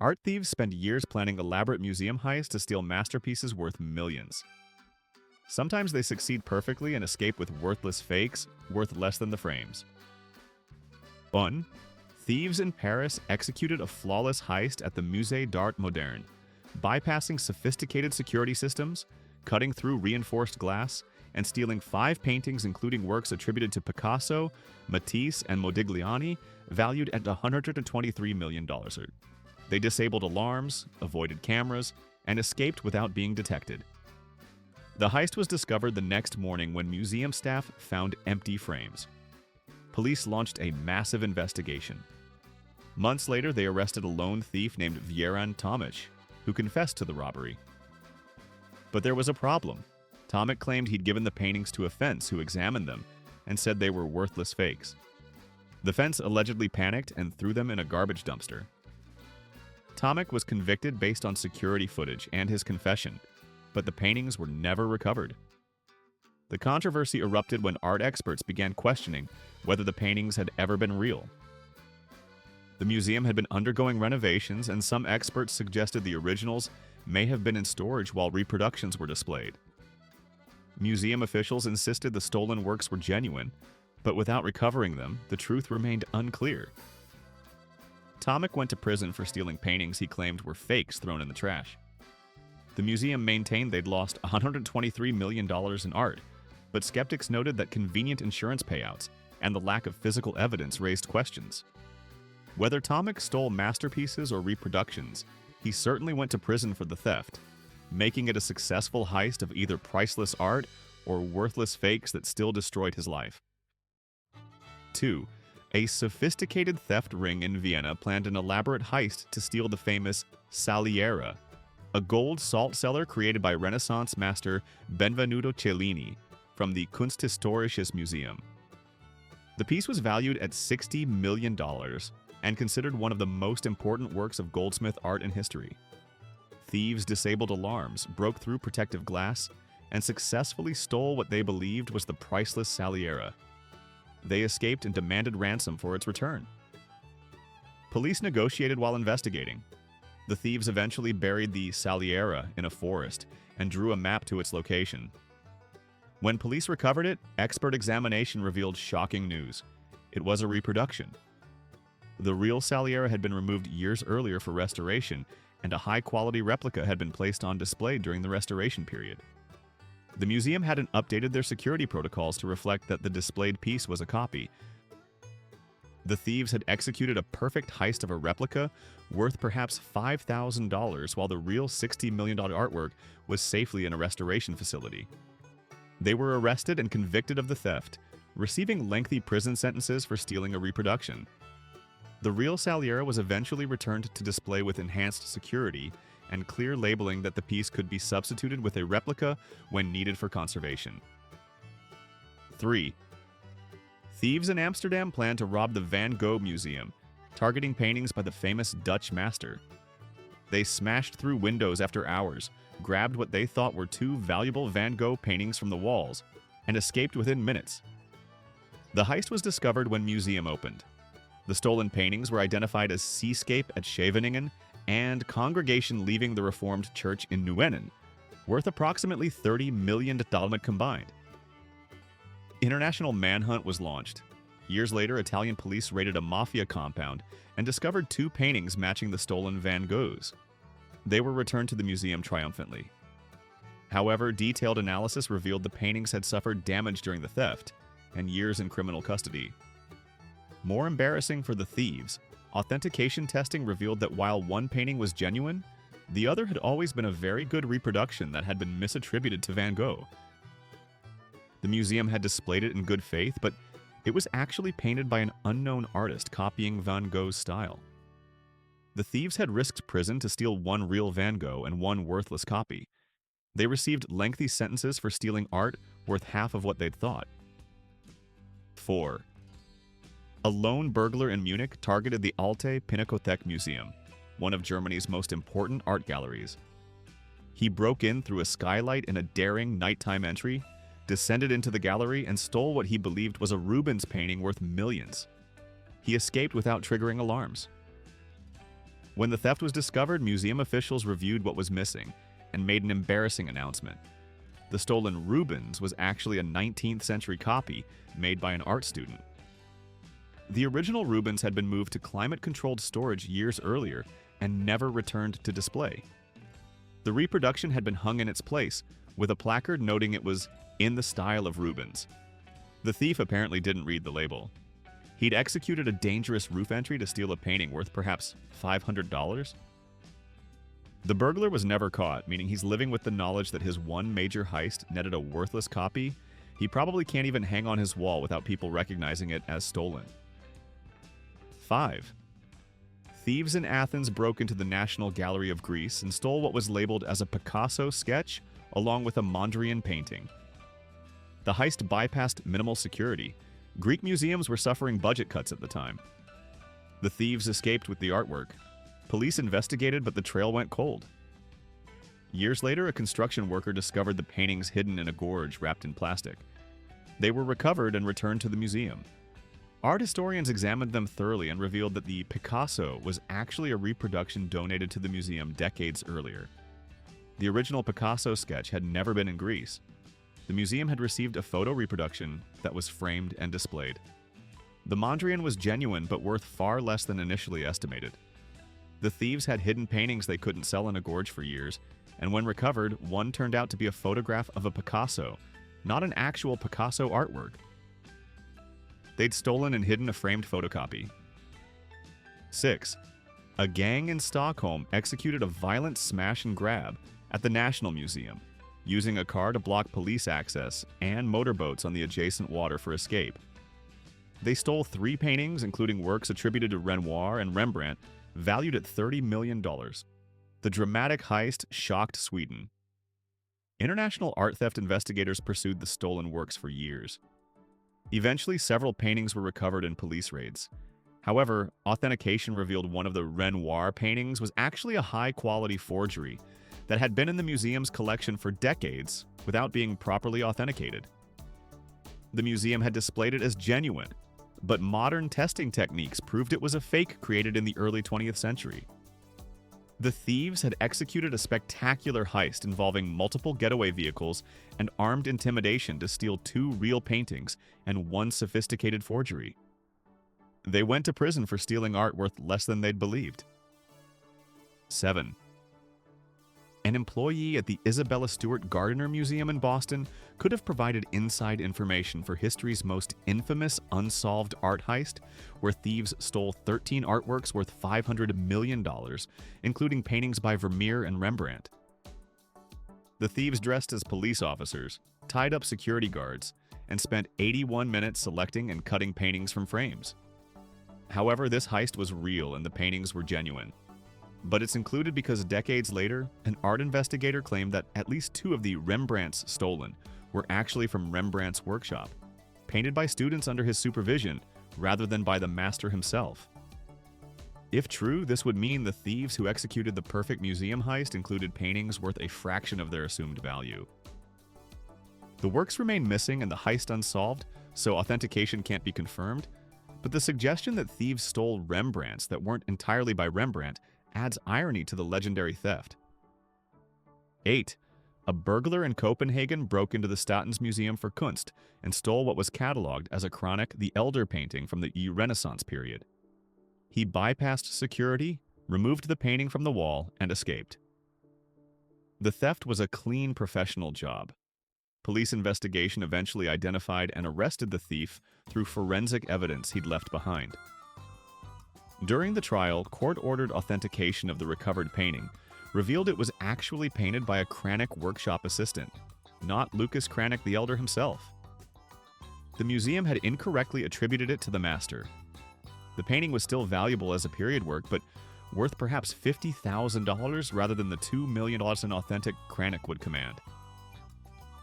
Art thieves spend years planning elaborate museum heists to steal masterpieces worth millions. Sometimes they succeed perfectly and escape with worthless fakes worth less than the frames. 1. Thieves in Paris executed a flawless heist at the Musée d'Art Moderne, bypassing sophisticated security systems, cutting through reinforced glass, and stealing 5 paintings including works attributed to Picasso, Matisse, and Modigliani, valued at $123 million. They disabled alarms, avoided cameras, and escaped without being detected. The heist was discovered the next morning when museum staff found empty frames. Police launched a massive investigation. Months later, they arrested a lone thief named Vieran Tomic, who confessed to the robbery. But there was a problem. Tomic claimed he'd given the paintings to a fence who examined them and said they were worthless fakes. The fence allegedly panicked and threw them in a garbage dumpster. Tomic was convicted based on security footage and his confession, but the paintings were never recovered. The controversy erupted when art experts began questioning whether the paintings had ever been real. The museum had been undergoing renovations, and some experts suggested the originals may have been in storage while reproductions were displayed. Museum officials insisted the stolen works were genuine, but without recovering them, the truth remained unclear. Tomic went to prison for stealing paintings he claimed were fakes thrown in the trash. The museum maintained they'd lost $123 million in art, but skeptics noted that convenient insurance payouts and the lack of physical evidence raised questions. Whether Tomic stole masterpieces or reproductions, he certainly went to prison for the theft, making it a successful heist of either priceless art or worthless fakes that still destroyed his life. 2. A sophisticated theft ring in Vienna planned an elaborate heist to steal the famous Saliera, a gold salt cellar created by Renaissance master Benvenuto Cellini from the Kunsthistorisches Museum. The piece was valued at $60 million and considered one of the most important works of goldsmith art in history. Thieves disabled alarms, broke through protective glass, and successfully stole what they believed was the priceless Saliera. They escaped and demanded ransom for its return. Police negotiated while investigating. The thieves eventually buried the Saliera in a forest and drew a map to its location. When police recovered it, expert examination revealed shocking news. It was a reproduction. The real Saliera had been removed years earlier for restoration, and a high-quality replica had been placed on display during the restoration period. The museum hadn't updated their security protocols to reflect that the displayed piece was a copy. The thieves had executed a perfect heist of a replica worth perhaps $5,000, while the real $60 million artwork was safely in a restoration facility. They were arrested and convicted of the theft, receiving lengthy prison sentences for stealing a reproduction. The real Saliera was eventually returned to display with enhanced security and clear labeling that the piece could be substituted with a replica when needed for conservation. 3. Thieves in Amsterdam plan to rob the Van Gogh Museum, targeting paintings by the famous Dutch master. They smashed through windows after hours, grabbed what they thought were 2 valuable Van Gogh paintings from the walls, and escaped within minutes. The heist was discovered when museum opened. The stolen paintings were identified as Seascape at Scheveningen and Congregation Leaving the Reformed Church in Nuenen, worth approximately $30 million combined. International manhunt was launched. Years later, Italian police raided a mafia compound and discovered 2 paintings matching the stolen Van Goghs. They were returned to the museum triumphantly. However, detailed analysis revealed the paintings had suffered damage during the theft and years in criminal custody. More embarrassing for the thieves, authentication testing revealed that while one painting was genuine, the other had always been a very good reproduction that had been misattributed to Van Gogh. The museum had displayed it in good faith, but it was actually painted by an unknown artist copying Van Gogh's style. The thieves had risked prison to steal 1 real Van Gogh and 1 worthless copy. They received lengthy sentences for stealing art worth half of what they'd thought. 4. A lone burglar in Munich targeted the Alte Pinakothek Museum, one of Germany's most important art galleries. He broke in through a skylight in a daring nighttime entry, descended into the gallery, and stole what he believed was a Rubens painting worth millions. He escaped without triggering alarms. When the theft was discovered, museum officials reviewed what was missing and made an embarrassing announcement. The stolen Rubens was actually a 19th century copy made by an art student. The original Rubens had been moved to climate-controlled storage years earlier and never returned to display. The reproduction had been hung in its place, with a placard noting it was in the style of Rubens. The thief apparently didn't read the label. He'd executed a dangerous roof entry to steal a painting worth perhaps $500. The burglar was never caught, meaning he's living with the knowledge that his one major heist netted a worthless copy. He probably can't even hang on his wall without people recognizing it as stolen. 5. Thieves in Athens broke into the National Gallery of Greece and stole what was labeled as a Picasso sketch along with a Mondrian painting. The heist bypassed minimal security. Greek museums were suffering budget cuts at the time. The thieves escaped with the artwork. Police investigated, but the trail went cold. Years later, a construction worker discovered the paintings hidden in a gorge wrapped in plastic. They were recovered and returned to the museum. Art historians examined them thoroughly and revealed that the Picasso was actually a reproduction donated to the museum decades earlier. The original Picasso sketch had never been in Greece. The museum had received a photo reproduction that was framed and displayed. The Mondrian was genuine but worth far less than initially estimated. The thieves had hidden paintings they couldn't sell in a gorge for years, and when recovered, one turned out to be a photograph of a Picasso, not an actual Picasso artwork. They'd stolen and hidden a framed photocopy. 6. A gang in Stockholm executed a violent smash and grab at the National Museum, using a car to block police access and motorboats on the adjacent water for escape. They stole 3 paintings, including works attributed to Renoir and Rembrandt, valued at $30 million. The dramatic heist shocked Sweden. International art theft investigators pursued the stolen works for years. Eventually, several paintings were recovered in police raids. However, authentication revealed one of the Renoir paintings was actually a high-quality forgery that had been in the museum's collection for decades without being properly authenticated. The museum had displayed it as genuine, but modern testing techniques proved it was a fake created in the early 20th century. The thieves had executed a spectacular heist involving multiple getaway vehicles and armed intimidation to steal 2 real paintings and 1 sophisticated forgery. They went to prison for stealing art worth less than they'd believed. 7. An employee at the Isabella Stewart Gardner Museum in Boston could have provided inside information for history's most infamous unsolved art heist, where thieves stole 13 artworks worth $500 million, including paintings by Vermeer and Rembrandt. The thieves dressed as police officers, tied up security guards, and spent 81 minutes selecting and cutting paintings from frames. However, this heist was real and the paintings were genuine. But it's included because decades later, an art investigator claimed that at least 2 of the Rembrandts stolen were actually from Rembrandt's workshop, painted by students under his supervision rather than by the master himself. If true, this would mean the thieves who executed the perfect museum heist included paintings worth a fraction of their assumed value. The works remain missing and the heist unsolved, so authentication can't be confirmed, but the suggestion that thieves stole Rembrandts that weren't entirely by Rembrandt adds irony to the legendary theft. 8. A burglar in Copenhagen broke into the Statens Museum for Kunst and stole what was catalogued as a Chronic the Elder painting from the Renaissance period. He bypassed security, removed the painting from the wall, and escaped. The theft was a clean professional job. Police investigation eventually identified and arrested the thief through forensic evidence he'd left behind. During the trial, court-ordered authentication of the recovered painting revealed it was actually painted by a Cranach workshop assistant, not Lucas Cranach the Elder himself. The museum had incorrectly attributed it to the master. The painting was still valuable as a period work, but worth perhaps $50,000 rather than the $2 million an authentic Cranach would command.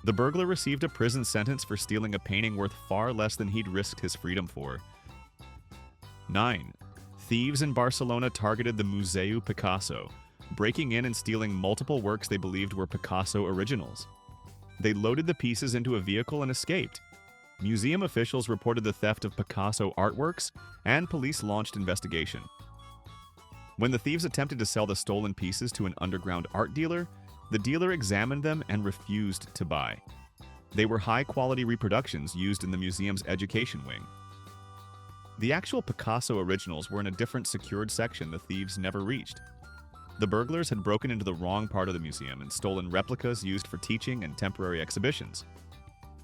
The burglar received a prison sentence for stealing a painting worth far less than he'd risked his freedom for. 9. Thieves in Barcelona targeted the Museu Picasso, breaking in and stealing multiple works they believed were Picasso originals. They loaded the pieces into a vehicle and escaped. Museum officials reported the theft of Picasso artworks, and police launched investigation. When the thieves attempted to sell the stolen pieces to an underground art dealer, the dealer examined them and refused to buy. They were high-quality reproductions used in the museum's education wing. The actual Picasso originals were in a different secured section the thieves never reached. The burglars had broken into the wrong part of the museum and stolen replicas used for teaching and temporary exhibitions.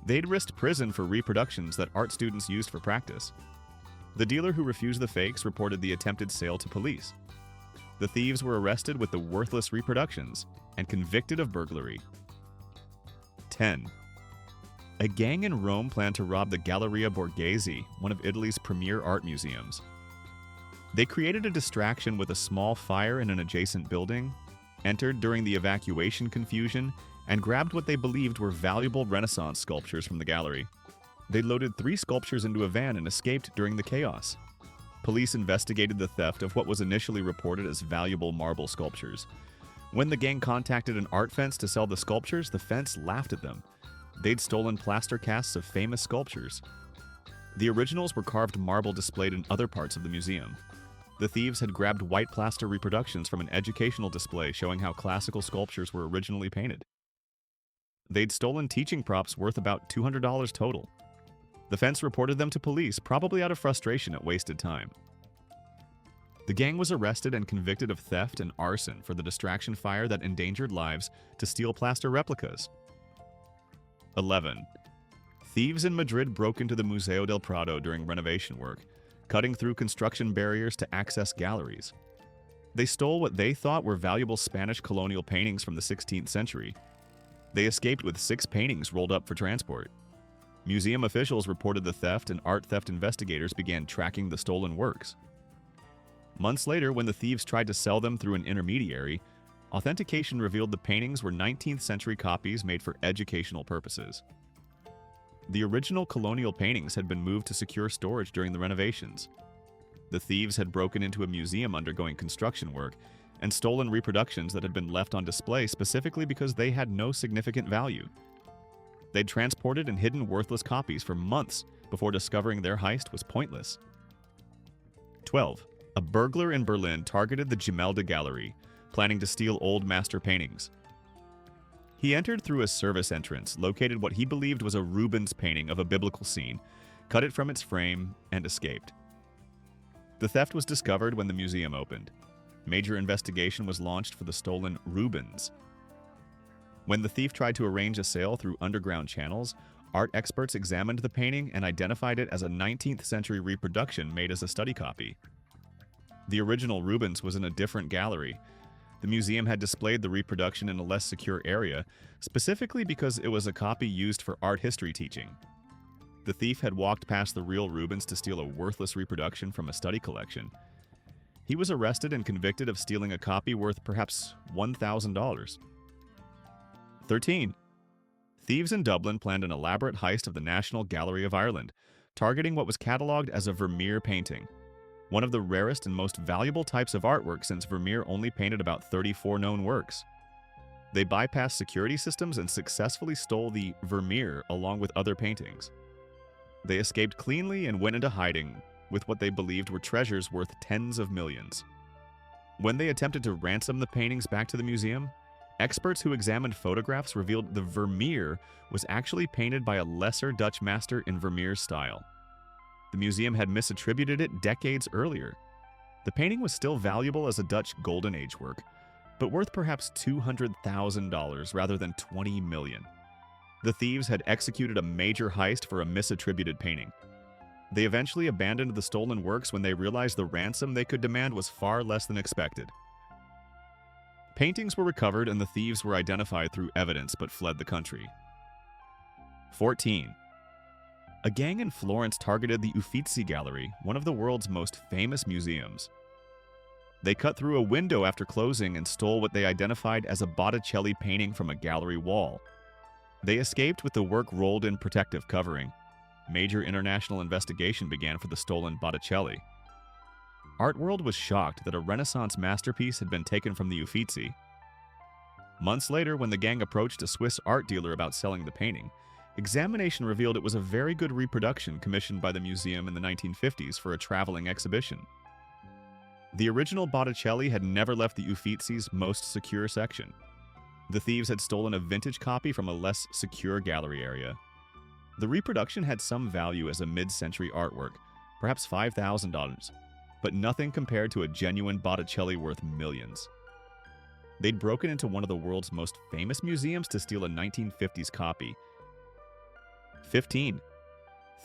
They'd risked prison for reproductions that art students used for practice. The dealer who refused the fakes reported the attempted sale to police. The thieves were arrested with the worthless reproductions and convicted of burglary. 10. A gang in Rome planned to rob the Galleria Borghese, one of Italy's premier art museums. They created a distraction with a small fire in an adjacent building, entered during the evacuation confusion, and grabbed what they believed were valuable Renaissance sculptures from the gallery. They loaded 3 sculptures into a van and escaped during the chaos. Police investigated the theft of what was initially reported as valuable marble sculptures. When the gang contacted an art fence to sell the sculptures, the fence laughed at them. They'd stolen plaster casts of famous sculptures. The originals were carved marble displayed in other parts of the museum. The thieves had grabbed white plaster reproductions from an educational display showing how classical sculptures were originally painted. They'd stolen teaching props worth about $200 total. The fence reported them to police, probably out of frustration at wasted time. The gang was arrested and convicted of theft and arson for the distraction fire that endangered lives to steal plaster replicas. 11. Thieves in Madrid broke into the Museo del Prado during renovation work, cutting through construction barriers to access galleries. They stole what they thought were valuable Spanish colonial paintings from the 16th century. They escaped with 6 paintings rolled up for transport. Museum officials reported the theft, and art theft investigators began tracking the stolen works. Months later, when the thieves tried to sell them through an intermediary, authentication revealed the paintings were 19th century copies made for educational purposes. The original colonial paintings had been moved to secure storage during the renovations. The thieves had broken into a museum undergoing construction work and stolen reproductions that had been left on display specifically because they had no significant value. They'd transported and hidden worthless copies for months before discovering their heist was pointless. 12. A burglar in Berlin targeted the Gemälde Gallery, planning to steal old master paintings. He entered through a service entrance, located what he believed was a Rubens painting of a biblical scene, cut it from its frame, and escaped. The theft was discovered when the museum opened. Major investigation was launched for the stolen Rubens. When the thief tried to arrange a sale through underground channels, art experts examined the painting and identified it as a 19th century reproduction made as a study copy. The original Rubens was in a different gallery. The museum had displayed the reproduction in a less secure area, specifically because it was a copy used for art history teaching. The thief had walked past the real Rubens to steal a worthless reproduction from a study collection. He was arrested and convicted of stealing a copy worth perhaps $1,000. 13. Thieves in Dublin planned an elaborate heist of the National Gallery of Ireland, targeting what was catalogued as a Vermeer painting, one of the rarest and most valuable types of artwork since Vermeer only painted about 34 known works. They bypassed security systems and successfully stole the Vermeer along with other paintings. They escaped cleanly and went into hiding with what they believed were treasures worth tens of millions. When they attempted to ransom the paintings back to the museum, experts who examined photographs revealed the Vermeer was actually painted by a lesser Dutch master in Vermeer's style. The museum had misattributed it decades earlier. The painting was still valuable as a Dutch Golden Age work, but worth perhaps $200,000 rather than $20 million. The thieves had executed a major heist for a misattributed painting. They eventually abandoned the stolen works when they realized the ransom they could demand was far less than expected. Paintings were recovered and the thieves were identified through evidence but fled the country. 14. A gang in Florence targeted the Uffizi Gallery, one of the world's most famous museums. They cut through a window after closing and stole what they identified as a Botticelli painting from a gallery wall. They escaped with the work rolled in protective covering. Major international investigation began for the stolen Botticelli. Art World was shocked that a Renaissance masterpiece had been taken from the Uffizi. Months later, when the gang approached a Swiss art dealer about selling the painting, examination revealed it was a very good reproduction commissioned by the museum in the 1950s for a traveling exhibition. The original Botticelli had never left the Uffizzi's most secure section. The thieves had stolen a vintage copy from a less secure gallery area. The reproduction had some value as a mid-century artwork, perhaps $5,000, but nothing compared to a genuine Botticelli worth millions. They'd broken into one of the world's most famous museums to steal a 1950s copy. 15.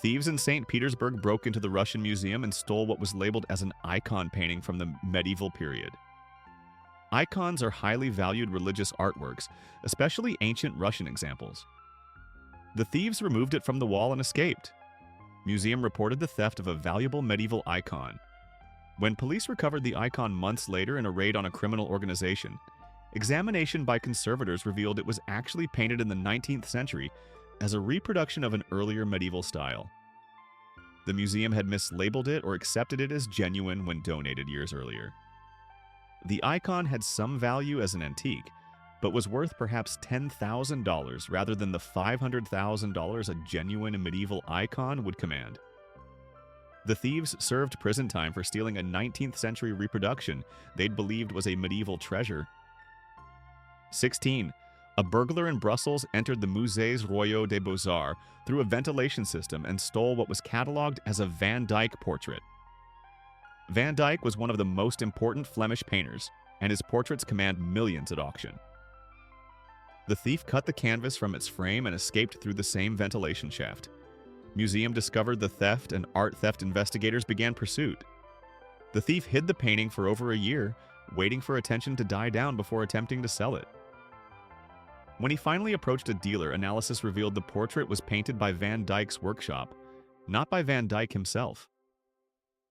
Thieves in St. Petersburg broke into the Russian Museum and stole what was labeled as an icon painting from the medieval period. Icons are highly valued religious artworks, especially ancient Russian examples. The thieves removed it from the wall and escaped. Museum reported the theft of a valuable medieval icon. When police recovered the icon months later in a raid on a criminal organization, examination by conservators revealed it was actually painted in the 19th century as a reproduction of an earlier medieval style. The museum had mislabeled it or accepted it as genuine when donated years earlier. The icon had some value as an antique, but was worth perhaps $10,000 rather than the $500,000 a genuine medieval icon would command. The thieves served prison time for stealing a 19th century reproduction they'd believed was a medieval treasure. 16. A burglar in Brussels entered the Musées Royaux des Beaux-Arts through a ventilation system and stole what was catalogued as a Van Dyck portrait. Van Dyck was one of the most important Flemish painters, and his portraits command millions at auction. The thief cut the canvas from its frame and escaped through the same ventilation shaft. Museum discovered the theft, and art theft investigators began pursuit. The thief hid the painting for over a year, waiting for attention to die down before attempting to sell it. When he finally approached a dealer, analysis revealed the portrait was painted by Van Dyck's workshop, not by Van Dyck himself.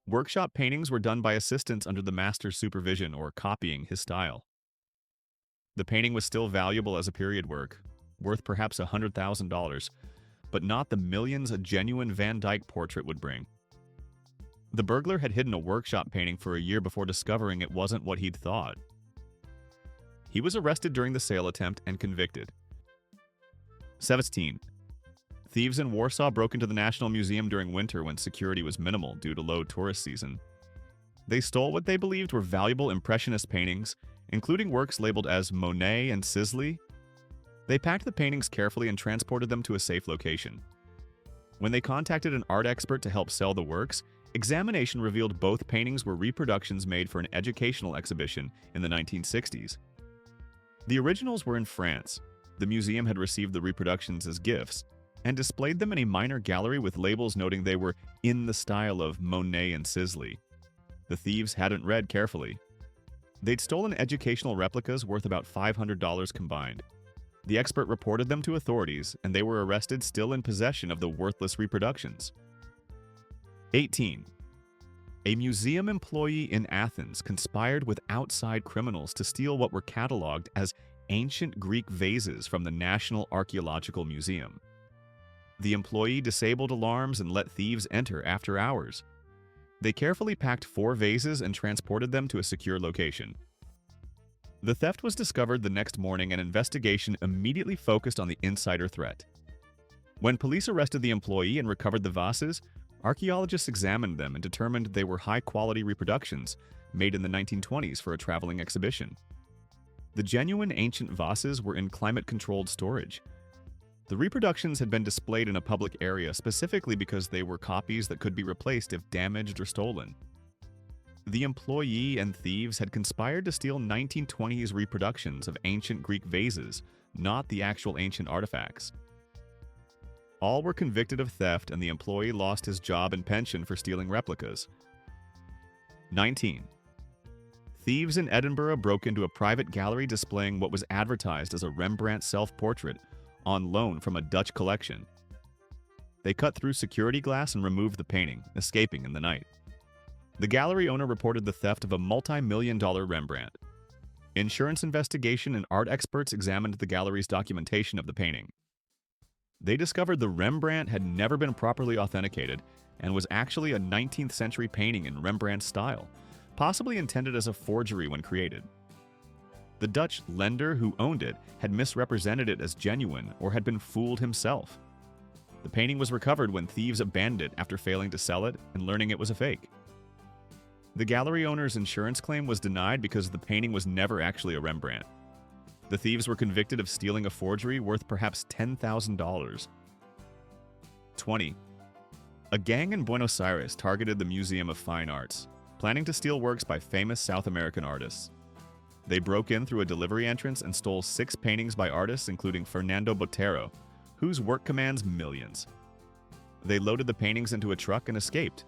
Workshop paintings were done by assistants under the master's supervision or copying his style. The painting was still valuable as a period work, worth perhaps $100,000, but not the millions a genuine Van Dyck portrait would bring. The burglar had hidden a workshop painting for a year before discovering it wasn't what he'd thought. He was arrested during the sale attempt and convicted. 17. Thieves in Warsaw broke into the National Museum during winter when security was minimal due to low tourist season. They stole what they believed were valuable Impressionist paintings, including works labeled as Monet and Sisley. They packed the paintings carefully and transported them to a safe location. When they contacted an art expert to help sell the works, examination revealed both paintings were reproductions made for an educational exhibition in the 1960s. The originals were in France. The museum had received the reproductions as gifts and displayed them in a minor gallery with labels noting they were in the style of Monet and Sisley. The thieves hadn't read carefully. They'd stolen educational replicas worth about $500 combined. The expert reported them to authorities, and they were arrested still in possession of the worthless reproductions. 18. A museum employee in Athens conspired with outside criminals to steal what were catalogued as ancient Greek vases from the National Archaeological Museum. The employee disabled alarms and let thieves enter after hours. They carefully packed 4 vases and transported them to a secure location. The theft was discovered the next morning, and investigation immediately focused on the insider threat. When police arrested the employee and recovered the vases, archaeologists examined them and determined they were high-quality reproductions made in the 1920s for a traveling exhibition. The genuine ancient vases were in climate-controlled storage. The reproductions had been displayed in a public area specifically because they were copies that could be replaced if damaged or stolen. The employee and thieves had conspired to steal 1920s reproductions of ancient Greek vases, not the actual ancient artifacts. All were convicted of theft, and the employee lost his job and pension for stealing replicas. 19. Thieves in Edinburgh broke into a private gallery displaying what was advertised as a Rembrandt self-portrait on loan from a Dutch collection. They cut through security glass and removed the painting, escaping in the night. The gallery owner reported the theft of a multi-million-dollar Rembrandt. Insurance investigation and art experts examined the gallery's documentation of the painting. They discovered the Rembrandt had never been properly authenticated and was actually a 19th century painting in Rembrandt's style, possibly intended as a forgery when created. The Dutch lender who owned it had misrepresented it as genuine or had been fooled himself. The painting was recovered when thieves abandoned it after failing to sell it and learning it was a fake. The gallery owner's insurance claim was denied because the painting was never actually a Rembrandt. The thieves were convicted of stealing a forgery worth perhaps $10,000. 20. A gang in Buenos Aires targeted the Museum of Fine Arts, planning to steal works by famous South American artists. They broke in through a delivery entrance and stole 6 paintings by artists including Fernando Botero, whose work commands millions. They loaded the paintings into a truck and escaped.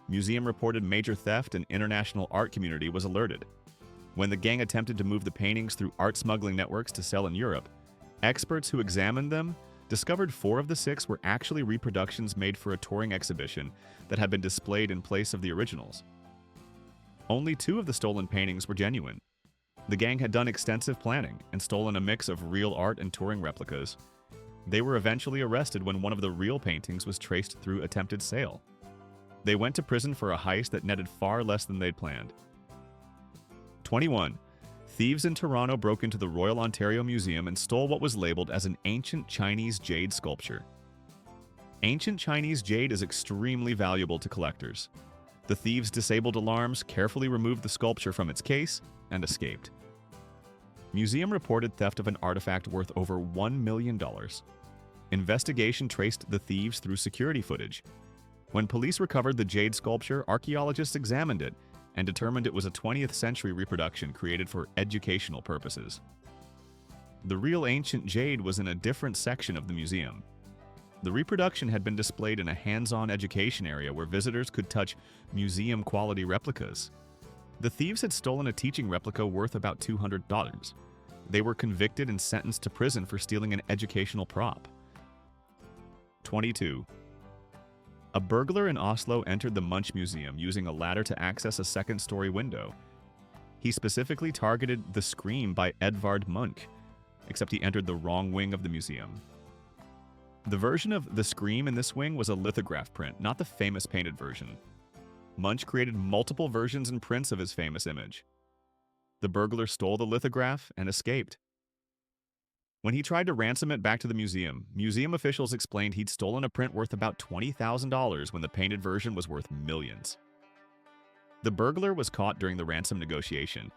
Museum reported major theft and international art community was alerted. When the gang attempted to move the paintings through art smuggling networks to sell in Europe, experts who examined them discovered 4 of the 6 were actually reproductions made for a touring exhibition that had been displayed in place of the originals. Only 2 of the stolen paintings were genuine. The gang had done extensive planning and stolen a mix of real art and touring replicas. They were eventually arrested when one of the real paintings was traced through attempted sale. They went to prison for a heist that netted far less than they'd planned. 21. Thieves in Toronto broke into the Royal Ontario Museum and stole what was labeled as an ancient Chinese jade sculpture. Ancient Chinese jade is extremely valuable to collectors. The thieves disabled alarms, carefully removed the sculpture from its case, and escaped. Museum reported theft of an artifact worth over $1 million. Investigation traced the thieves through security footage. When police recovered the jade sculpture, archaeologists examined it and determined it was a 20th century reproduction created for educational purposes. The real ancient jade was in a different section of the museum. The reproduction had been displayed in a hands-on education area where visitors could touch museum-quality replicas. The thieves had stolen a teaching replica worth about $200. They were convicted and sentenced to prison for stealing an educational prop. 22. A burglar in Oslo entered the Munch Museum using a ladder to access a second-story window. He specifically targeted The Scream by Edvard Munch, except he entered the wrong wing of the museum. The version of The Scream in this wing was a lithograph print, not the famous painted version. Munch created multiple versions and prints of his famous image. The burglar stole the lithograph and escaped. When he tried to ransom it back to the museum, museum officials explained he'd stolen a print worth about $20,000 when the painted version was worth millions. The burglar was caught during the ransom negotiation.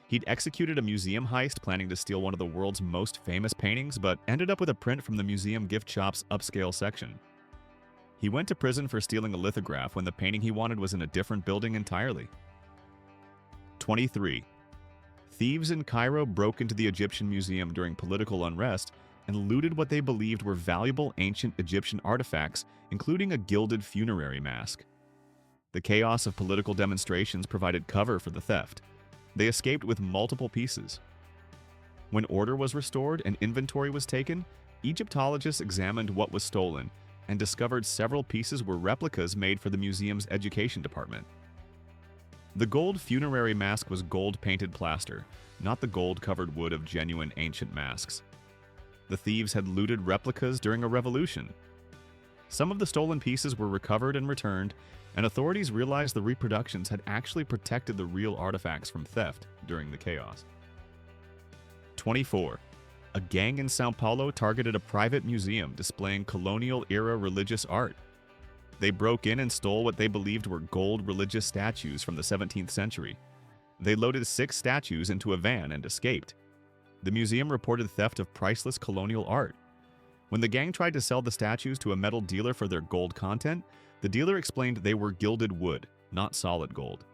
He'd executed a museum heist planning to steal one of the world's most famous paintings, but ended up with a print from the museum gift shop's upscale section. He went to prison for stealing a lithograph when the painting he wanted was in a different building entirely. 23. Thieves in Cairo broke into the Egyptian Museum during political unrest and looted what they believed were valuable ancient Egyptian artifacts, including a gilded funerary mask. The chaos of political demonstrations provided cover for the theft. They escaped with multiple pieces. When order was restored and inventory was taken, Egyptologists examined what was stolen and discovered several pieces were replicas made for the museum's education department. The gold funerary mask was gold-painted plaster, not the gold-covered wood of genuine ancient masks. The thieves had looted replicas during a revolution. Some of the stolen pieces were recovered and returned, and authorities realized the reproductions had actually protected the real artifacts from theft during the chaos. 24. A gang in São Paulo targeted a private museum displaying colonial-era religious art. They broke in and stole what they believed were gold religious statues from the 17th century. They loaded 6 statues into a van and escaped. The museum reported theft of priceless colonial art. When the gang tried to sell the statues to a metal dealer for their gold content, the dealer explained they were gilded wood, not solid gold.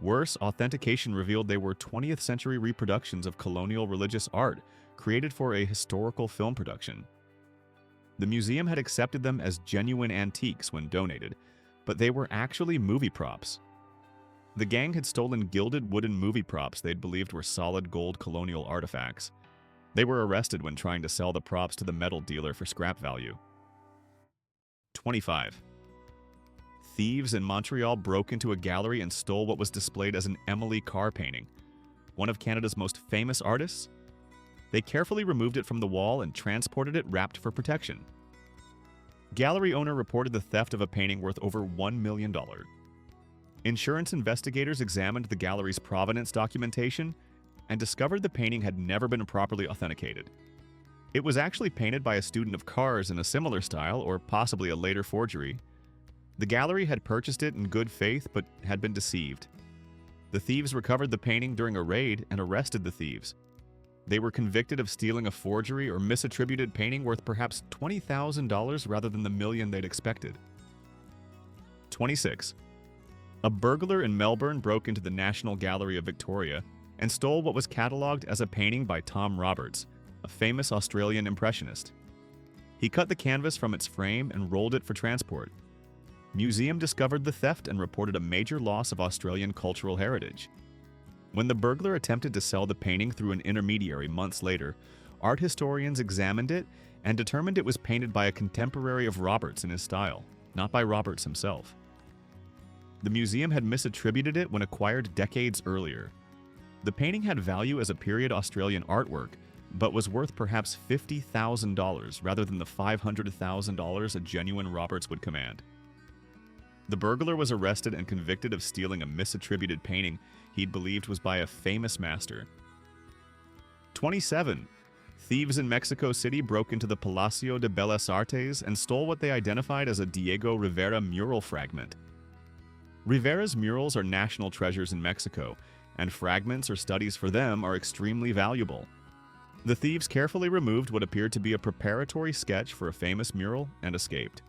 Worse, authentication revealed they were 20th century reproductions of colonial religious art created for a historical film production. The museum had accepted them as genuine antiques when donated, but they were actually movie props. The gang had stolen gilded wooden movie props they'd believed were solid gold colonial artifacts. They were arrested when trying to sell the props to the metal dealer for scrap value. 25. Thieves in Montreal broke into a gallery and stole what was displayed as an Emily Carr painting, one of Canada's most famous artists. They carefully removed it from the wall and transported it wrapped for protection. Gallery owner reported the theft of a painting worth over $1 million. Insurance investigators examined the gallery's provenance documentation and discovered the painting had never been properly authenticated. It was actually painted by a student of Carr's in a similar style, or possibly a later forgery. The gallery had purchased it in good faith but had been deceived. The thieves recovered the painting during a raid and arrested the thieves. They were convicted of stealing a forgery or misattributed painting worth perhaps $20,000 rather than the million they'd expected. 26. A burglar in Melbourne broke into the National Gallery of Victoria and stole what was catalogued as a painting by Tom Roberts, a famous Australian impressionist. He cut the canvas from its frame and rolled it for transport. Museum discovered the theft and reported a major loss of Australian cultural heritage. When the burglar attempted to sell the painting through an intermediary months later, art historians examined it and determined it was painted by a contemporary of Roberts in his style, not by Roberts himself. The museum had misattributed it when acquired decades earlier. The painting had value as a period Australian artwork, but was worth perhaps $50,000 rather than the $500,000 a genuine Roberts would command. The burglar was arrested and convicted of stealing a misattributed painting he'd believed was by a famous master. 27. Thieves in Mexico City broke into the Palacio de Bellas Artes and stole what they identified as a Diego Rivera mural fragment. Rivera's murals are national treasures in Mexico, and fragments or studies for them are extremely valuable. The thieves carefully removed what appeared to be a preparatory sketch for a famous mural and escaped.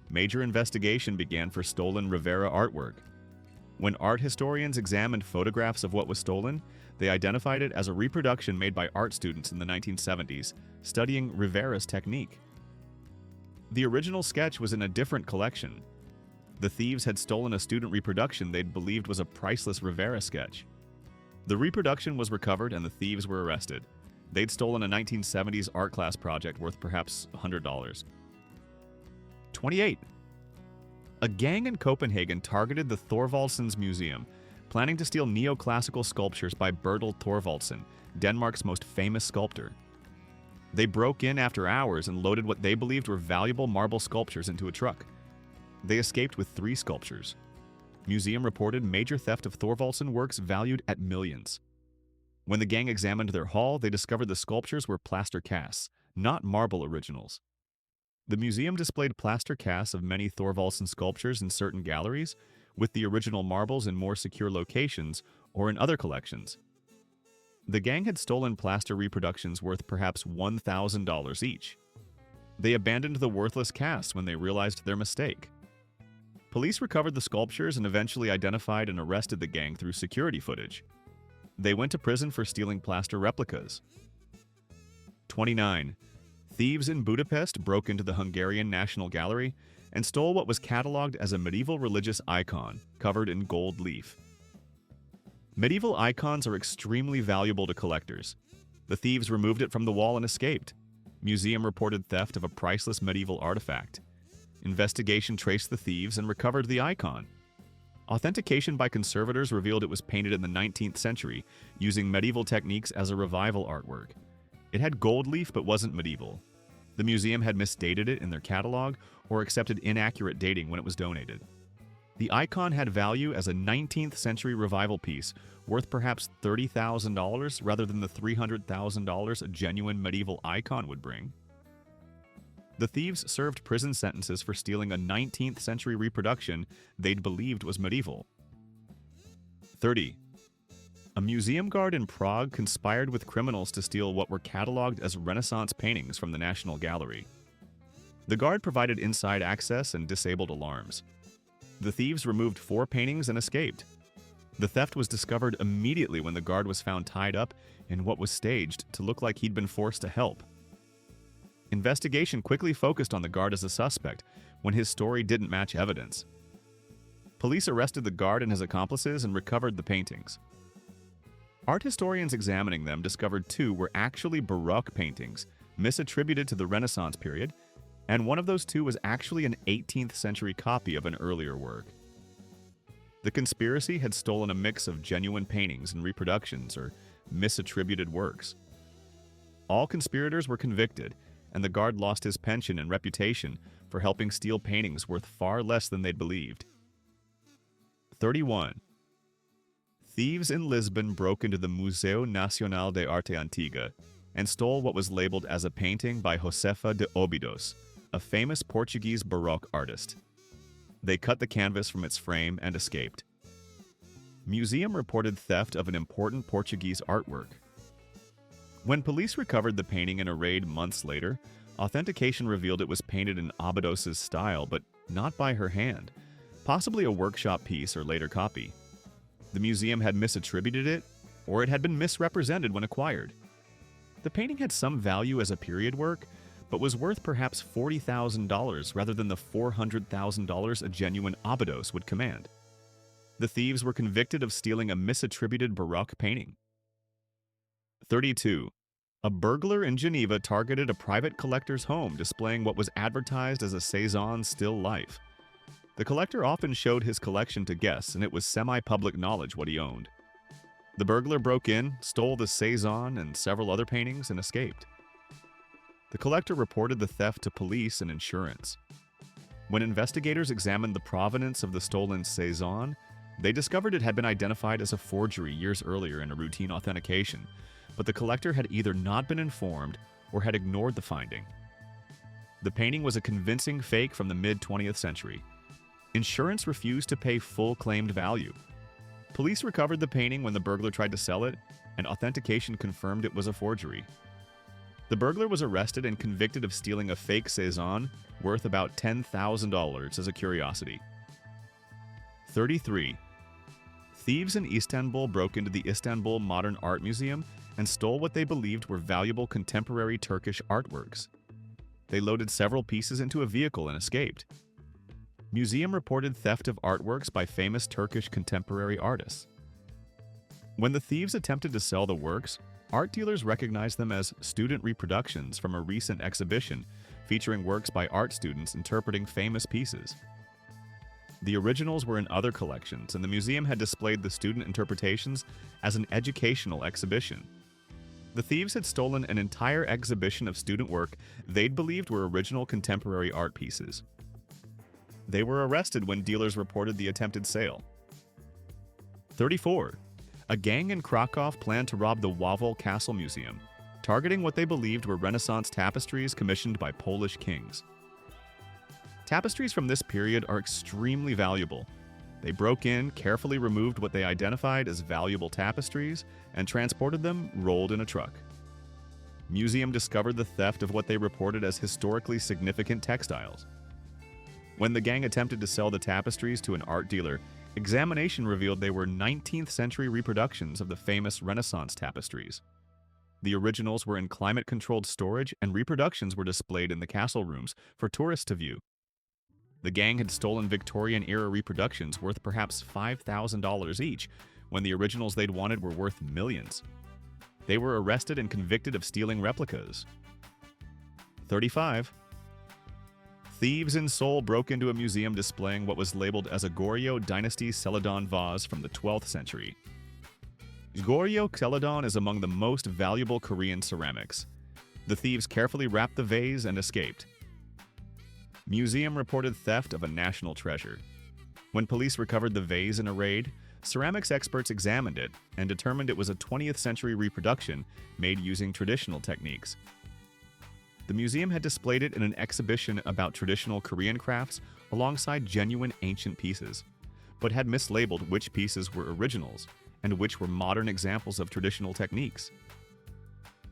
Major investigation began for stolen Rivera artwork. When art historians examined photographs of what was stolen, they identified it as a reproduction made by art students in the 1970s, studying Rivera's technique. The original sketch was in a different collection. The thieves had stolen a student reproduction they'd believed was a priceless Rivera sketch. The reproduction was recovered and the thieves were arrested. They'd stolen a 1970s art class project worth perhaps $100. 28. A gang in Copenhagen targeted the Thorvaldsens Museum, planning to steal neoclassical sculptures by Bertel Thorvaldsen, Denmark's most famous sculptor. They broke in after hours and loaded what they believed were valuable marble sculptures into a truck. They escaped with 3 sculptures. Museum reported major theft of Thorvaldsen works valued at millions. When the gang examined their haul, they discovered the sculptures were plaster casts, not marble originals. The museum displayed plaster casts of many Thorvaldsen sculptures in certain galleries, with the original marbles in more secure locations or in other collections. The gang had stolen plaster reproductions worth perhaps $1,000 each. They abandoned the worthless casts when they realized their mistake. Police recovered the sculptures and eventually identified and arrested the gang through security footage. They went to prison for stealing plaster replicas. 29. Thieves in Budapest broke into the Hungarian National Gallery and stole what was catalogued as a medieval religious icon covered in gold leaf. Medieval icons are extremely valuable to collectors. The thieves removed it from the wall and escaped. Museum reported theft of a priceless medieval artifact. Investigation traced the thieves and recovered the icon. Authentication by conservators revealed it was painted in the 19th century, using medieval techniques as a revival artwork. It had gold leaf but wasn't medieval. The museum had misdated it in their catalog or accepted inaccurate dating when it was donated. The icon had value as a 19th century revival piece, worth perhaps $30,000 rather than the $300,000 a genuine medieval icon would bring. The thieves served prison sentences for stealing a 19th century reproduction they'd believed was medieval. 30. A museum guard in Prague conspired with criminals to steal what were catalogued as Renaissance paintings from the National Gallery. The guard provided inside access and disabled alarms. The thieves removed 4 paintings and escaped. The theft was discovered immediately when the guard was found tied up in what was staged to look like he'd been forced to help. Investigation quickly focused on the guard as a suspect when his story didn't match evidence. Police arrested the guard and his accomplices and recovered the paintings. Art historians examining them discovered 2 were actually Baroque paintings, misattributed to the Renaissance period, and one of those 2 was actually an 18th century copy of an earlier work. The conspiracy had stolen a mix of genuine paintings and reproductions or misattributed works. All conspirators were convicted, and the guard lost his pension and reputation for helping steal paintings worth far less than they'd believed. 31. Thieves in Lisbon broke into the Museu Nacional de Arte Antiga and stole what was labeled as a painting by Josefa de Óbidos, a famous Portuguese Baroque artist. They cut the canvas from its frame and escaped. Museum reported theft of an important Portuguese artwork. When police recovered the painting in a raid months later, authentication revealed it was painted in Abados's style, but not by her hand, possibly a workshop piece or later copy. The museum had misattributed it, or it had been misrepresented when acquired. The painting had some value as a period work, but was worth perhaps $40,000 rather than the $400,000 a genuine Abados would command. The thieves were convicted of stealing a misattributed Baroque painting. 32. A burglar in Geneva targeted a private collector's home displaying what was advertised as a Cézanne still life. The collector often showed his collection to guests, and it was semi-public knowledge what he owned. The burglar broke in, stole the Cézanne and several other paintings, and escaped. The collector reported the theft to police and insurance. When investigators examined the provenance of the stolen Cézanne, they discovered it had been identified as a forgery years earlier in a routine authentication, but the collector had either not been informed or had ignored the finding. The painting was a convincing fake from the mid-20th century. Insurance refused to pay full claimed value. Police recovered the painting when the burglar tried to sell it, and authentication confirmed it was a forgery. The burglar was arrested and convicted of stealing a fake Cézanne worth about $10,000 as a curiosity. 33. Thieves in Istanbul broke into the Istanbul Modern Art Museum and stole what they believed were valuable contemporary Turkish artworks. They loaded several pieces into a vehicle and escaped. Museum reported theft of artworks by famous Turkish contemporary artists. When the thieves attempted to sell the works, art dealers recognized them as student reproductions from a recent exhibition featuring works by art students interpreting famous pieces. The originals were in other collections, and the museum had displayed the student interpretations as an educational exhibition. The thieves had stolen an entire exhibition of student work they'd believed were original contemporary art pieces. They were arrested when dealers reported the attempted sale. 34. A gang in Krakow planned to rob the Wawel Castle Museum, targeting what they believed were Renaissance tapestries commissioned by Polish kings. Tapestries from this period are extremely valuable. They broke in, carefully removed what they identified as valuable tapestries, and transported them rolled in a truck. Museum discovered the theft of what they reported as historically significant textiles. When the gang attempted to sell the tapestries to an art dealer, examination revealed they were 19th century reproductions of the famous Renaissance tapestries. The originals were in climate-controlled storage, and reproductions were displayed in the castle rooms for tourists to view. The gang had stolen Victorian-era reproductions worth perhaps $5,000 each, when the originals they'd wanted were worth millions. They were arrested and convicted of stealing replicas. 35. Thieves in Seoul broke into a museum displaying what was labeled as a Goryeo Dynasty Celadon vase from the 12th century. Goryeo Celadon is among the most valuable Korean ceramics. The thieves carefully wrapped the vase and escaped. Museum reported theft of a national treasure. When police recovered the vase in a raid, ceramics experts examined it and determined it was a 20th century reproduction made using traditional techniques. The museum had displayed it in an exhibition about traditional Korean crafts alongside genuine ancient pieces, but had mislabeled which pieces were originals and which were modern examples of traditional techniques.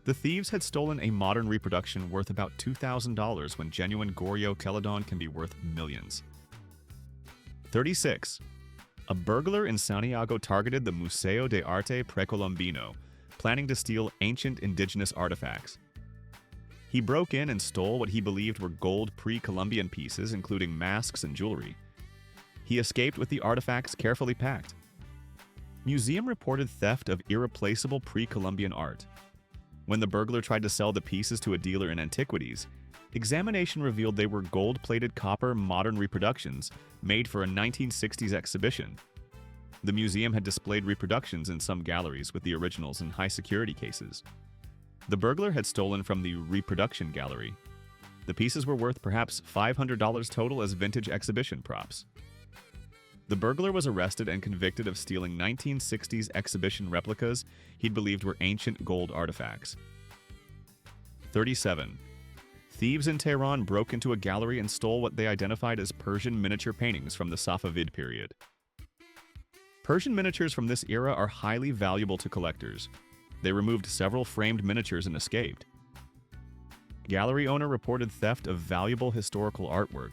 The thieves had stolen a modern reproduction worth about $2,000 when genuine Goryeo Celadon can be worth millions. 36. A burglar in Santiago targeted the Museo de Arte Precolombino, planning to steal ancient indigenous artifacts. He broke in and stole what he believed were gold pre-Columbian pieces, including masks and jewelry. He escaped with the artifacts carefully packed. Museum reported theft of irreplaceable pre-Columbian art. When the burglar tried to sell the pieces to a dealer in antiquities, examination revealed they were gold-plated copper modern reproductions made for a 1960s exhibition. The museum had displayed reproductions in some galleries with the originals in high-security cases. The burglar had stolen from the reproduction gallery. The pieces were worth perhaps $500 total as vintage exhibition props. The burglar was arrested and convicted of stealing 1960s exhibition replicas he'd believed were ancient gold artifacts. 37. Thieves in Tehran broke into a gallery and stole what they identified as Persian miniature paintings from the Safavid period. Persian miniatures from this era are highly valuable to collectors. They removed several framed miniatures and escaped. Gallery owner reported theft of valuable historical artwork.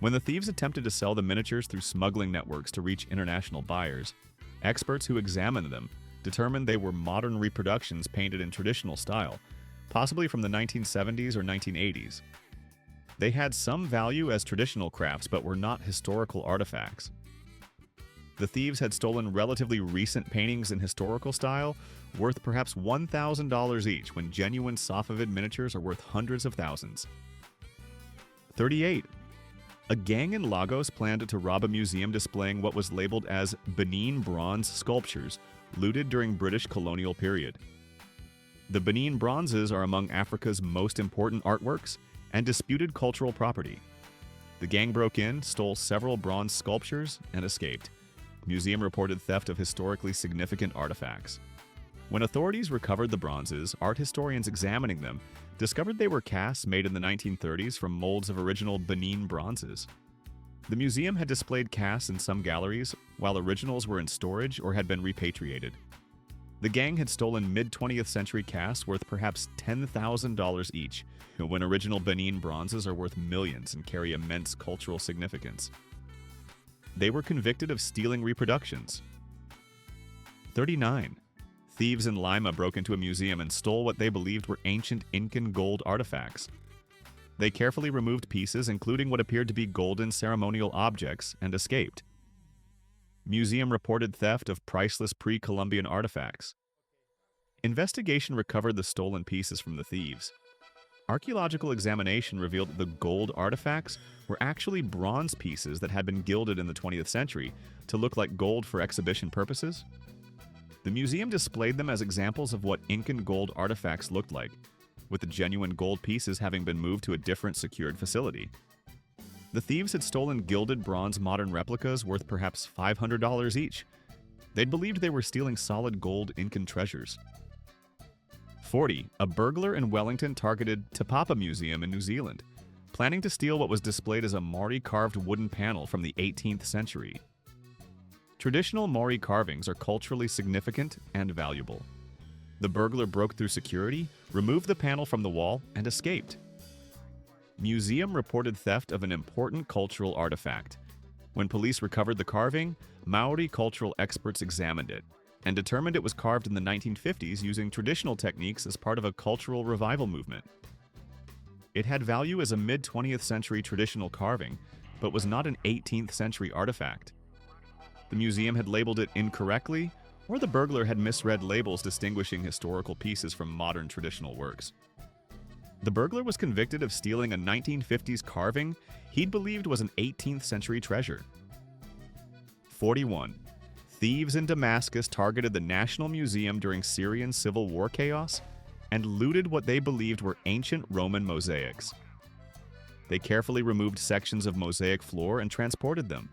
When the thieves attempted to sell the miniatures through smuggling networks to reach international buyers, experts who examined them determined they were modern reproductions painted in traditional style, possibly from the 1970s or 1980s. They had some value as traditional crafts but were not historical artifacts. The thieves had stolen relatively recent paintings in historical style, worth perhaps $1,000 each, when genuine Safavid miniatures are worth hundreds of thousands. 38. A gang in Lagos planned to rob a museum displaying what was labeled as Benin bronze sculptures, looted during British colonial period. The Benin bronzes are among Africa's most important artworks and disputed cultural property. The gang broke in, stole several bronze sculptures, and escaped. Museum reported theft of historically significant artifacts. When authorities recovered the bronzes, art historians examining them discovered they were casts made in the 1930s from molds of original Benin bronzes. The museum had displayed casts in some galleries, while originals were in storage or had been repatriated. The gang had stolen mid-20th century casts worth perhaps $10,000 each, when original Benin bronzes are worth millions and carry immense cultural significance. They were convicted of stealing reproductions. 39. Thieves in Lima broke into a museum and stole what they believed were ancient Incan gold artifacts. They carefully removed pieces, including what appeared to be golden ceremonial objects, and escaped. Museum reported theft of priceless pre-Columbian artifacts. Investigation recovered the stolen pieces from the thieves. Archaeological examination revealed that the gold artifacts were actually bronze pieces that had been gilded in the 20th century to look like gold for exhibition purposes. The museum displayed them as examples of what Incan gold artifacts looked like, with the genuine gold pieces having been moved to a different secured facility. The thieves had stolen gilded bronze modern replicas worth perhaps $500 each. They'd believed they were stealing solid gold Incan treasures. 40. A burglar in Wellington targeted Te Papa Museum in New Zealand, planning to steal what was displayed as a Maori carved wooden panel from the 18th century. Traditional Maori carvings are culturally significant and valuable. The burglar broke through security, removed the panel from the wall, and escaped. Museum reported theft of an important cultural artifact. When police recovered the carving, Maori cultural experts examined it and determined it was carved in the 1950s using traditional techniques as part of a cultural revival movement. It had value as a mid-20th century traditional carving, but was not an 18th century artifact. The museum had labeled it incorrectly, or the burglar had misread labels distinguishing historical pieces from modern traditional works. The burglar was convicted of stealing a 1950s carving he'd believed was an 18th century treasure. 41. Thieves in Damascus targeted the National Museum during Syrian civil war chaos and looted what they believed were ancient Roman mosaics. They carefully removed sections of mosaic floor and transported them.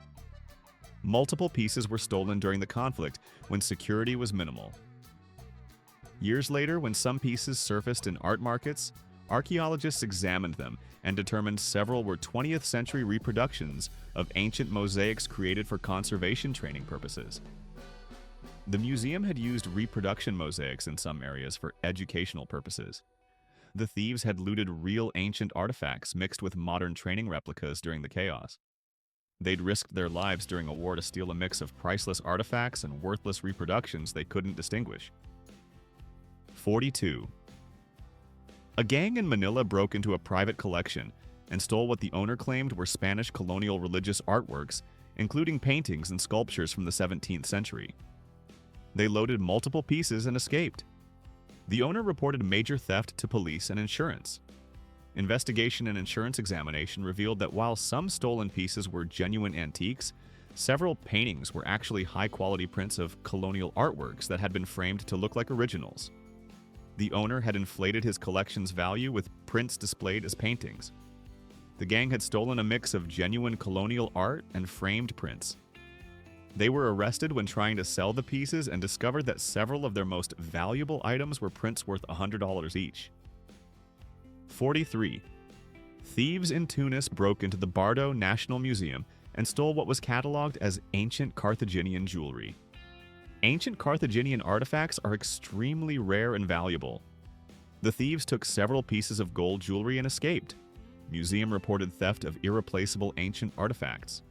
Multiple pieces were stolen during the conflict when security was minimal. Years later, when some pieces surfaced in art markets, archaeologists examined them and determined several were 20th century reproductions of ancient mosaics created for conservation training purposes. The museum had used reproduction mosaics in some areas for educational purposes. The thieves had looted real ancient artifacts mixed with modern training replicas during the chaos. They'd risked their lives during a war to steal a mix of priceless artifacts and worthless reproductions they couldn't distinguish. 42. A gang in Manila broke into a private collection and stole what the owner claimed were Spanish colonial religious artworks, including paintings and sculptures from the 17th century. They loaded multiple pieces and escaped. The owner reported major theft to police and insurance. Investigation and insurance examination revealed that while some stolen pieces were genuine antiques, several paintings were actually high-quality prints of colonial artworks that had been framed to look like originals. The owner had inflated his collection's value with prints displayed as paintings. The gang had stolen a mix of genuine colonial art and framed prints. They were arrested when trying to sell the pieces and discovered that several of their most valuable items were prints worth $100 each. 43. Thieves in Tunis broke into the Bardo National Museum and stole what was cataloged as ancient Carthaginian jewelry. Ancient Carthaginian artifacts are extremely rare and valuable. The thieves took several pieces of gold jewelry and escaped. Museum reported theft of irreplaceable ancient artifacts.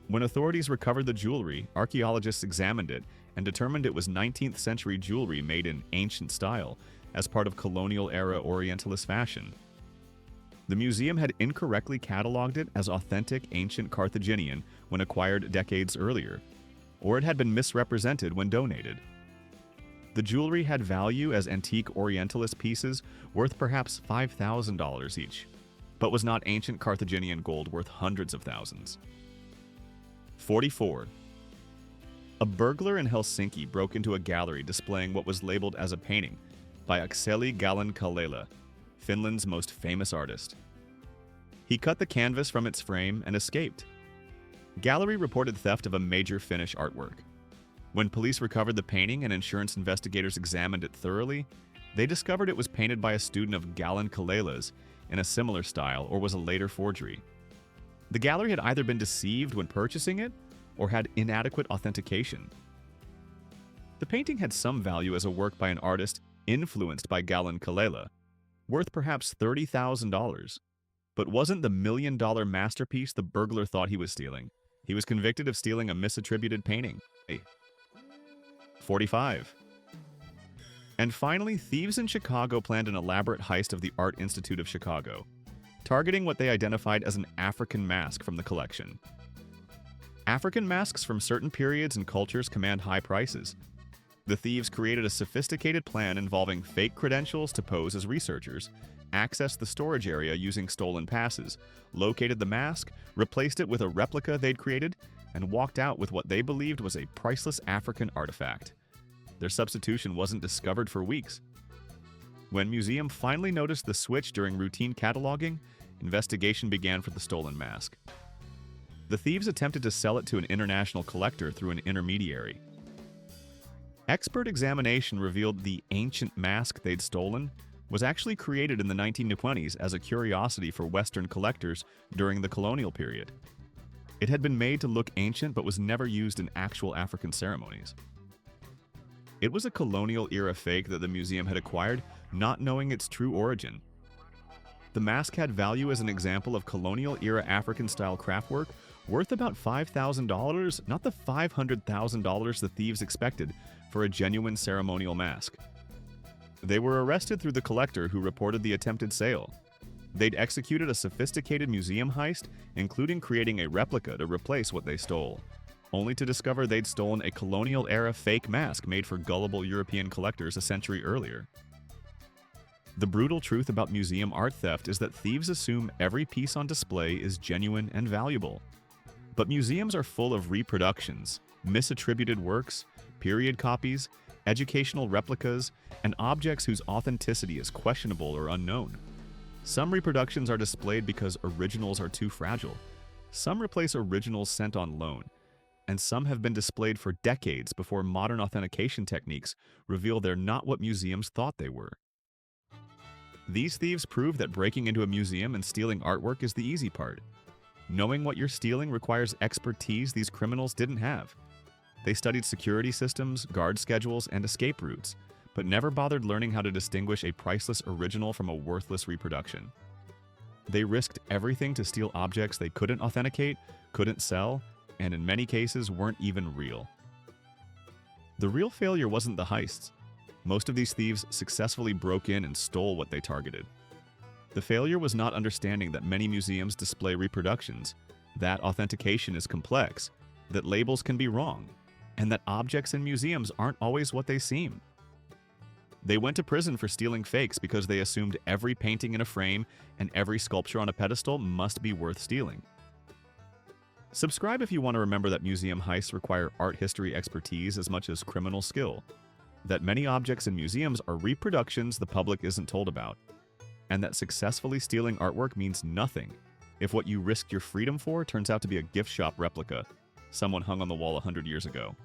When authorities recovered the jewelry, archaeologists examined it and determined it was 19th century jewelry made in ancient style as part of colonial-era Orientalist fashion. The museum had incorrectly cataloged it as authentic ancient Carthaginian when acquired decades earlier, or it had been misrepresented when donated. The jewelry had value as antique Orientalist pieces worth perhaps $5,000 each, but was not ancient Carthaginian gold worth hundreds of thousands. 44. A burglar in Helsinki broke into a gallery displaying what was labeled as a painting by Akseli Gallen-Kallela, Finland's most famous artist. He cut the canvas from its frame and escaped. Gallery reported theft of a major Finnish artwork. When police recovered the painting and insurance investigators examined it thoroughly, they discovered it was painted by a student of Gallen-Kallella's in a similar style or was a later forgery. The gallery had either been deceived when purchasing it or had inadequate authentication. The painting had some value as a work by an artist influenced by Gallen-Kallella, worth perhaps $30,000, but wasn't the million-dollar masterpiece the burglar thought he was stealing. He was convicted of stealing a misattributed painting. 45. And finally, thieves in Chicago planned an elaborate heist of the Art Institute of Chicago, targeting what they identified as an African mask from the collection. African masks from certain periods and cultures command high prices. The thieves created a sophisticated plan involving fake credentials to pose as researchers, accessed the storage area using stolen passes, located the mask, replaced it with a replica they'd created, and walked out with what they believed was a priceless African artifact. Their substitution wasn't discovered for weeks. When museum finally noticed the switch during routine cataloging, investigation began for the stolen mask. The thieves attempted to sell it to an international collector through an intermediary. Expert examination revealed the ancient mask they'd stolen was actually created in the 1920s as a curiosity for Western collectors during the colonial period. It had been made to look ancient but was never used in actual African ceremonies. It was a colonial-era fake that the museum had acquired, not knowing its true origin. The mask had value as an example of colonial-era African-style craftwork worth about $5,000, not the $500,000 the thieves expected for a genuine ceremonial mask. They were arrested through the collector who reported the attempted sale. They'd executed a sophisticated museum heist, including creating a replica to replace what they stole, only to discover they'd stolen a colonial-era fake mask made for gullible European collectors a century earlier. The brutal truth about museum art theft is that thieves assume every piece on display is genuine and valuable. But museums are full of reproductions, misattributed works, period copies, educational replicas, and objects whose authenticity is questionable or unknown. Some reproductions are displayed because originals are too fragile. Some replace originals sent on loan, and some have been displayed for decades before modern authentication techniques reveal they're not what museums thought they were. These thieves prove that breaking into a museum and stealing artwork is the easy part. Knowing what you're stealing requires expertise these criminals didn't have. They studied security systems, guard schedules, and escape routes, but never bothered learning how to distinguish a priceless original from a worthless reproduction. They risked everything to steal objects they couldn't authenticate, couldn't sell, and in many cases weren't even real. The real failure wasn't the heists. Most of these thieves successfully broke in and stole what they targeted. The failure was not understanding that many museums display reproductions, that authentication is complex, that labels can be wrong, and that objects in museums aren't always what they seem. They went to prison for stealing fakes because they assumed every painting in a frame and every sculpture on a pedestal must be worth stealing. Subscribe if you want to remember that museum heists require art history expertise as much as criminal skill, that many objects in museums are reproductions the public isn't told about, and that successfully stealing artwork means nothing if what you risked your freedom for turns out to be a gift shop replica someone hung on the wall 100 years ago.